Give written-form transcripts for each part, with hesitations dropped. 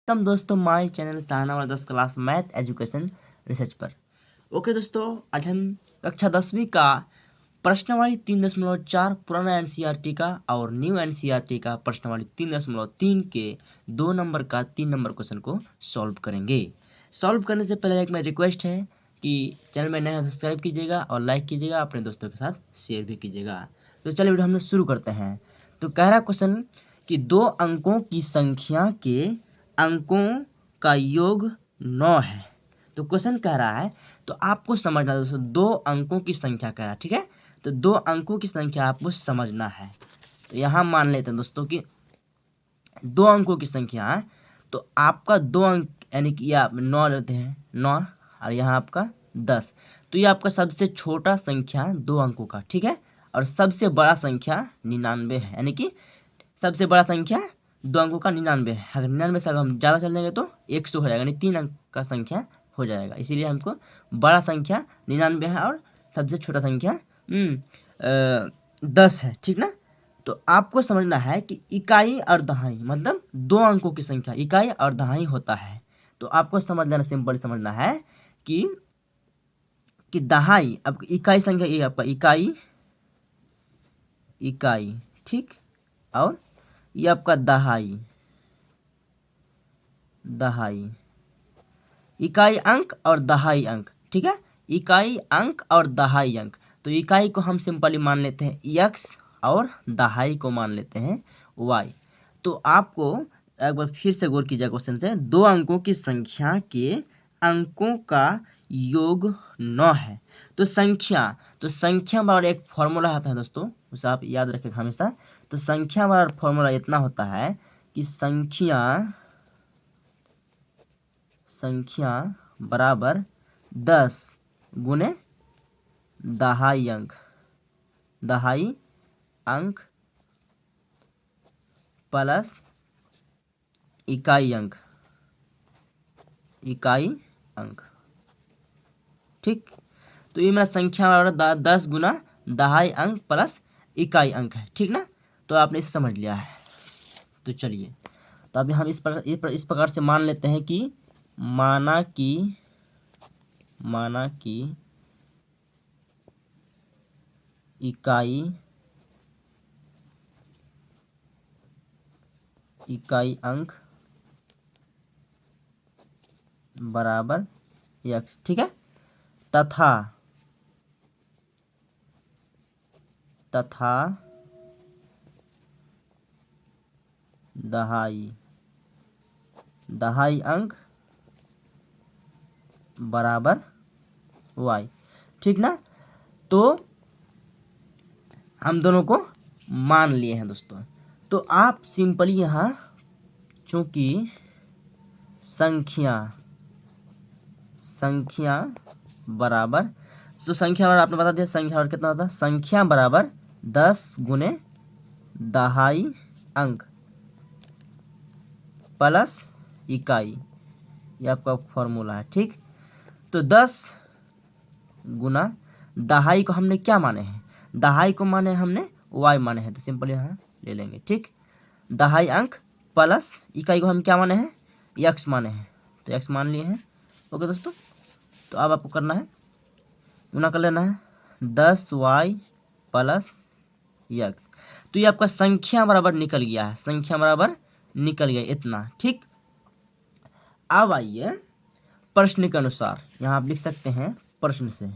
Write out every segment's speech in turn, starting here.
Welcome दोस्तों my channel Sahana वाला 10 class math education research पर। ओके दोस्तों, आज हम कक्षा 10वीं का प्रश्नावली 3.4 पुराना एनसीईआरटी का और न्यू एनसीईआरटी का प्रश्नावली 3.3 के 2 नंबर का 3 नंबर क्वेश्चन को सॉल्व करेंगे। सॉल्व करने से पहले एक मेरी रिक्वेस्ट है कि चैनल में नया सब्सक्राइब कीजिएगा और लाइक कीजिएगा, अपने दोस्तों के साथ शेयर भी कीजिएगा। तो चलिए वीडियो हम लोग शुरू करते हैं। तो कह रहा क्वेश्चन कि 2 अंकों की संख्या के अंकों का योग 9 है। तो क्वेश्चन कह रहा है, तो आपको समझना है दोस्तों, 2 अंकों की संख्या कह रहा है, ठीक है। तो 2 अंकों की संख्या आपको समझना है। तो यहाँ मान लेते हैं दोस्तों कि 2 अंकों की संख्या है, तो आपका 2 अंक यानी कि ये आप 9 लेते हैं, 9 और यहाँ आपका 10। तो ये आपका सबसे छोटा संख्या 2 अंकों का, ठीक है। और सबसे बड़ा संख्या 99 है, यानी कि सबसे बड़ा संख्या 2 अंकों का 99 है। अगर 99 से अगर हम ज़्यादा चल जाएंगे तो 100 हो जाएगा, यानी 3 अंक का संख्या हो जाएगा। इसीलिए हमको बड़ा संख्या 99 है और सबसे छोटा संख्या 10 है, ठीक ना। तो आपको समझना है कि इकाई और दहाई मतलब 2 अंकों की संख्या इकाई और दहाई होता है। तो आपको समझ लेना, सिंपल समझना है कि दहाई अब इकाई संख्या, ये आपका इकाई इकाई ठीक, और ये आपका दहाई दहाई इकाई अंक और दहाई अंक, ठीक है। इकाई अंक और दहाई अंक। तो इकाई को हम सिंपली मान लेते हैं x और दहाई को मान लेते हैं y। तो आपको एक बार फिर से गौर कीजिए क्वेश्चन से, 2 अंकों की संख्या के अंकों का योग 9 है। तो संख्या बराबर एक फॉर्मूला आता है दोस्तों, उसे आप याद रखें हमेशा। तो संख्या बराबर फॉर्मूला इतना होता है कि संख्या बराबर 10 गुने दहाई अंक प्लस इकाई अंक, ठीक। तो ये मेरा संख्या बराबर 10 गुना दहाई अंक प्लस इकाई अंक है, ठीक ना। तो आपने इसे समझ लिया है। तो चलिए, तो अभी हम इस प्रकार से मान लेते हैं कि माना कि इकाई अंक बराबर x, ठीक है। तथा दहाई अंक बराबर y, ठीक ना। तो हम दोनों को मान लिए हैं दोस्तों। तो आप सिंपली यहाँ चूंकि संख्या बराबर, तो संख्या बराबर आपने बता दिया, संख्या बराबर कितना होता है, संख्या बराबर 10 गुने दहाई अंक प्लस इकाई, ये आपका फॉर्मूला है, ठीक। तो 10 गुना दहाई को हमने क्या माने हैं, दहाई को माने हमने y माने हैं, तो सिंपल यहाँ ले लेंगे, ठीक। दहाई अंक प्लस इकाई को हम क्या माने हैं, x माने हैं, तो x मान लिए हैं। ओके दोस्तों, तो अब आपको करना है, गुना कर लेना है 10y प्लस x। तो ये आपका संख्या बराबर निकल गया है, संख्या बराबर निकल गया इतना, ठीक। अब आइए प्रश्न के अनुसार, यहाँ आप लिख सकते हैं प्रश्न से।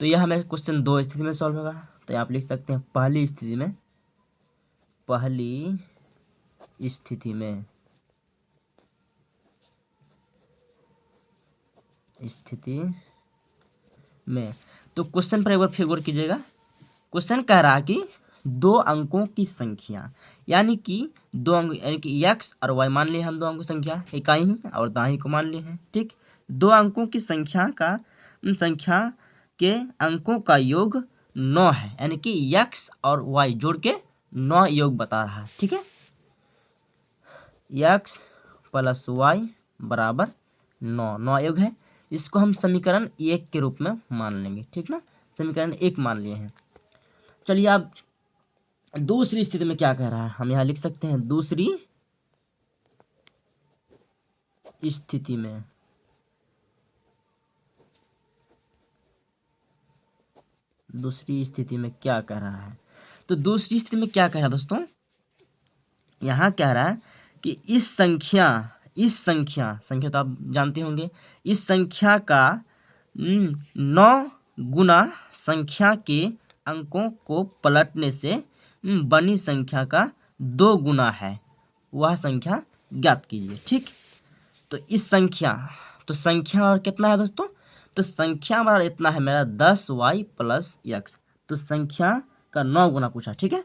तो यह हमें क्वेश्चन 2 स्थिति में सॉल्व होगा। तो आप लिख सकते हैं पहली स्थिति में तो क्वेश्चन पर एक बार फिर गौर कीजिएगा। क्वेश्चन कह रहा है कि 2 अंकों की संख्या, यानी कि 2 अंक यानी कि x और y मान लिए हम, 2 अंकों की संख्या इकाई ही और दाई को मान लिए हैं, ठीक। 2 अंकों की संख्या के अंकों का योग 9 है, यानी कि x और y जोड़ के 9 योग बता रहा है, ठीक है। x प्लस y बराबर 9 योग है। इसको हम समीकरण 1 के रूप में मान लेंगे, ठीक ना। समीकरण 1 मान लिए हैं। चलिए अब दूसरी स्थिति में क्या कह रहा है, हम यहाँ लिख सकते हैं दूसरी स्थिति में। दूसरी स्थिति में क्या कह रहा है, तो दूसरी स्थिति में क्या कह रहा है दोस्तों, यहाँ कह रहा है कि इस संख्या तो आप जानते होंगे, इस संख्या का 9 गुना संख्या के अंकों को पलटने से बनी संख्या का 2 गुना है, वह संख्या ज्ञात कीजिए। ठीक, तो इस संख्या, तो संख्या और कितना है दोस्तों, तो संख्या बराबर इतना है मेरा 10y प्लस x, तो संख्या का 9 गुना पूछा। ठीक है,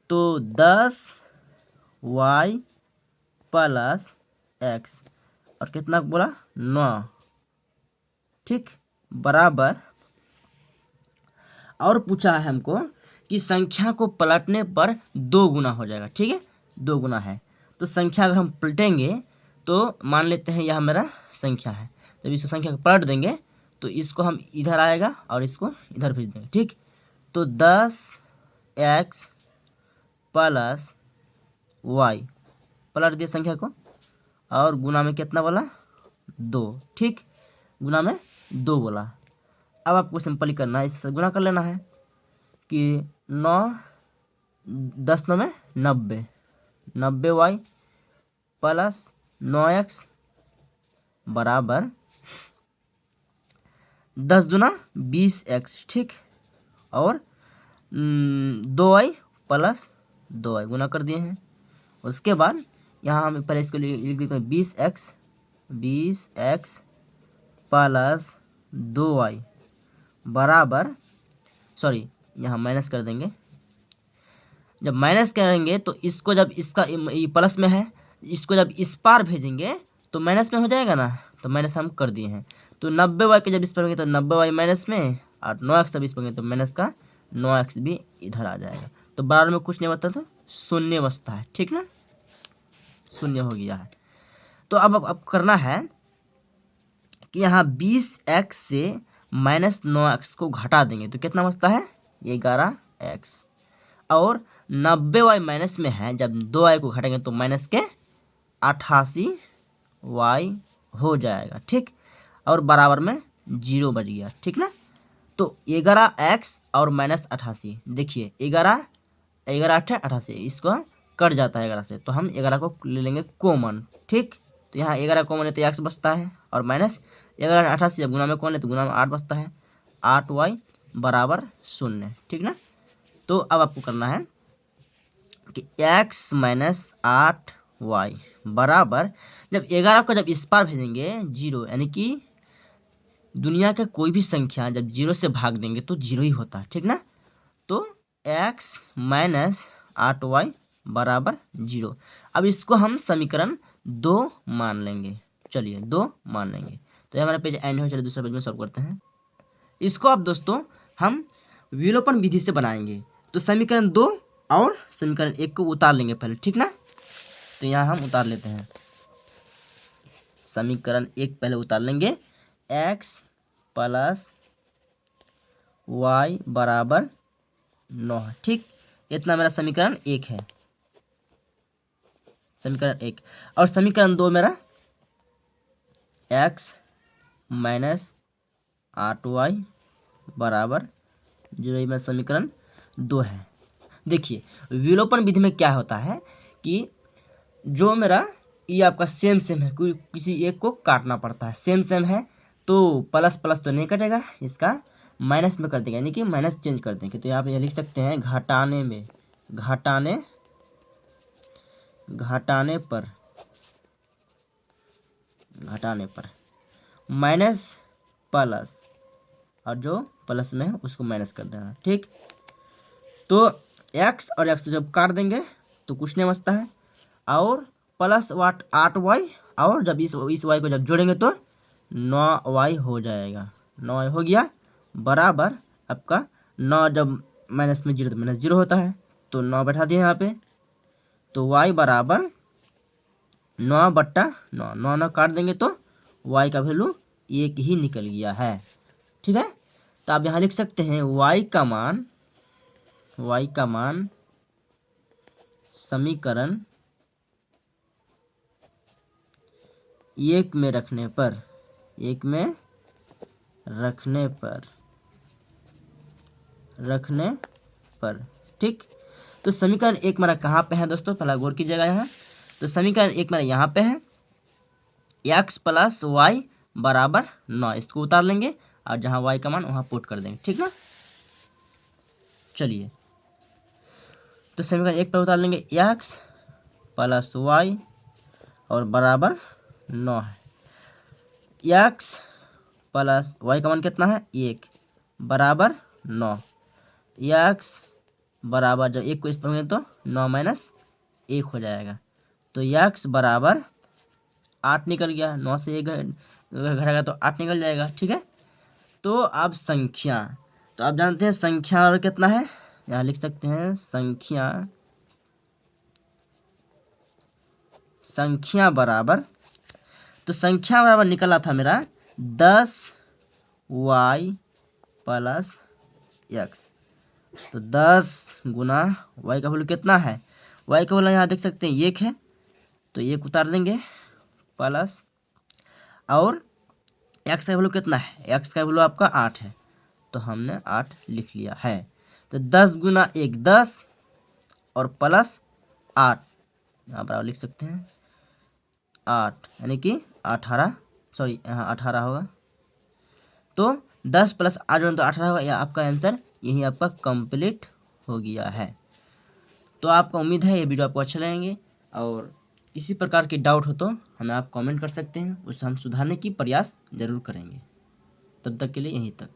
तो 10y प्लस x और कितना बोला 9, ठीक, बराबर, और पूछा है हमको कि संख्या को पलटने पर 2 गुना हो जाएगा। ठीक है, 2 गुना है, तो संख्या अगर हम पलटेंगे तो मान लेते हैं यह मेरा संख्या है, जब इस संख्या को पलट देंगे तो इसको हम इधर आएगा और इसको इधर भेज देंगे। ठीक, तो 10x प्लस y पलट दिए संख्या को, और गुना में कितना बोला 2। ठीक, गुना में 2 बोला। अब आपको सिंपली करना है, इससे गुना कर लेना है कि 9 10 9 में 90, 90y प्लस 9x बराबर 10 दूना 20x। ठीक, और 2y प्लस 2y गुना कर दिए हैं। उसके बाद यहाँ हम पहले इसको लिख देते हैं 20x प्लस 2y बराबर, सॉरी यहाँ माइनस कर देंगे। जब माइनस करेंगे तो इसको, जब इसका ये प्लस में है, इसको जब इस पार भेजेंगे तो माइनस में हो जाएगा ना, तो माइनस हम कर दिए हैं। तो 90y के जब इस पर होंगे तो 90y माइनस में, और 9x जब इस पर होंगे तो माइनस का 9x भी इधर आ जाएगा। तो बराबर में कुछ नहीं बचता तो शून्य बचता है। ठीक ना, शून्य हो गया है। तो अब करना है कि यहाँ 20x से माइनस 9x को घटा देंगे तो कितना बचता है 11x, और 90y माइनस में है, जब 2y को घटाएंगे तो माइनस के 88y हो जाएगा। ठीक, और बराबर में 0 बच गया। ठीक ना, तो 11x और माइनस 88, देखिए 11 88, इसको कट जाता है 11 से, तो हम 11 को ले लेंगे कॉमन। ठीक, तो यहाँ 11 कॉमन है तो x बचता है, और माइनस 11 88 जब गुना में कौन है तो गुना में 8 बचता है, 8y बराबर 0। ठीक ना, तो अब आपको करना है कि x माइनस 8y बराबर, जब 11 को जब इस पार भेजेंगे 0, यानी कि दुनिया का कोई भी संख्या जब 0 से भाग देंगे तो 0 ही होता है। ठीक ना, तो x माइनस 8y बराबर 0। अब इसको हम समीकरण 2 मान लेंगे। चलिए 2 मान लेंगे, तो ये हमारा पेज एंड हो। चलिए दूसरा पेज में सॉल्व करते हैं। इसको अब दोस्तों हम विलोपन विधि से बनाएंगे, तो समीकरण 2 और समीकरण 1 को उतार लेंगे पहले। ठीक ना, तो यहाँ हम उतार लेते हैं, समीकरण 1 पहले उतार लेंगे, x प्लस y बराबर 9 है। ठीक, इतना मेरा समीकरण 1 है, समीकरण 1। और समीकरण 2 मेरा x माइनस 8y बराबर 0, ये मेरा समीकरण 2 है। देखिए विलोपन विधि में क्या होता है कि जो मेरा ये आपका सेम है, कोई किसी एक को काटना पड़ता है, सेम है, तो प्लस प्लस तो नहीं कटेगा, इसका माइनस में कर देंगे, यानी कि माइनस चेंज कर देंगे। तो यहाँ पे लिख सकते हैं घटाने में, घटाने पर माइनस प्लस, और जो प्लस में है उसको माइनस कर देना। ठीक, तो x और x तो जब काट देंगे तो कुछ नहीं बचता है, और प्लस 8y, और जब इस y को जब जोड़ेंगे तो 9y हो जाएगा, 9y हो गया बराबर आपका 9, जब माइनस में 0 तो माइनस 0 होता है, तो 9 बैठा दिए यहाँ पे, तो y बराबर 9/9, 9 काट देंगे तो y का वैल्यू 1 ही निकल गया है। ठीक है, तो आप यहाँ लिख सकते हैं y का मान समीकरण एक में रखने पर ठीक। तो समीकरण एक मेरा कहाँ पे है दोस्तों, पहला गौर कीजिएगा यहाँ। तो समीकरण एक मेरा यहाँ पे है, x + y = 9, इसको उतार लेंगे और जहाँ y का मान वहाँ पुट कर देंगे, ठीक ना। चलिए, तो समीकरण एक पर उतार लेंगे x + y और बराबर 9 है। x + y का मान कितना है, 1 बराबर 9। x बराबर, जब 1 को इस पर होंगे तो 9 - 1 हो जाएगा। तो x बराबर 8 निकल गया, 9 से 1 घटेगा तो 8 निकल जाएगा, ठीक है। तो अब संख्या, तो आप जानते हैं संख्या और कितना है, यहाँ लिख सकते हैं संख्या बराबर, तो संख्या बराबर निकला था मेरा 10y + x। तो 10 गुना y का वैल्यू कितना है, y का वैल्यू यहाँ देख सकते हैं 1 है, तो 1 उतार देंगे प्लस, और x का वैल्यू कितना है, x का वैल्यू आपका 8 है, तो हमने 8 लिख लिया है। तो 10 गुना 1 10 और प्लस 8, यहाँ पर आप लिख सकते हैं 8, यानी कि 18, सॉरी यहाँ 18 होगा। तो 10 + 8 तो 18 होगा, यह आपका आंसर, यही आपका कंप्लीट हो गया है। तो आपको उम्मीद है ये वीडियो आपको अच्छा लगेंगे, और किसी प्रकार की डाउट हो तो हमें आप कमेंट कर सकते हैं, उससे हम सुधारने की प्रयास ज़रूर करेंगे। तब तक के लिए यहीं तक।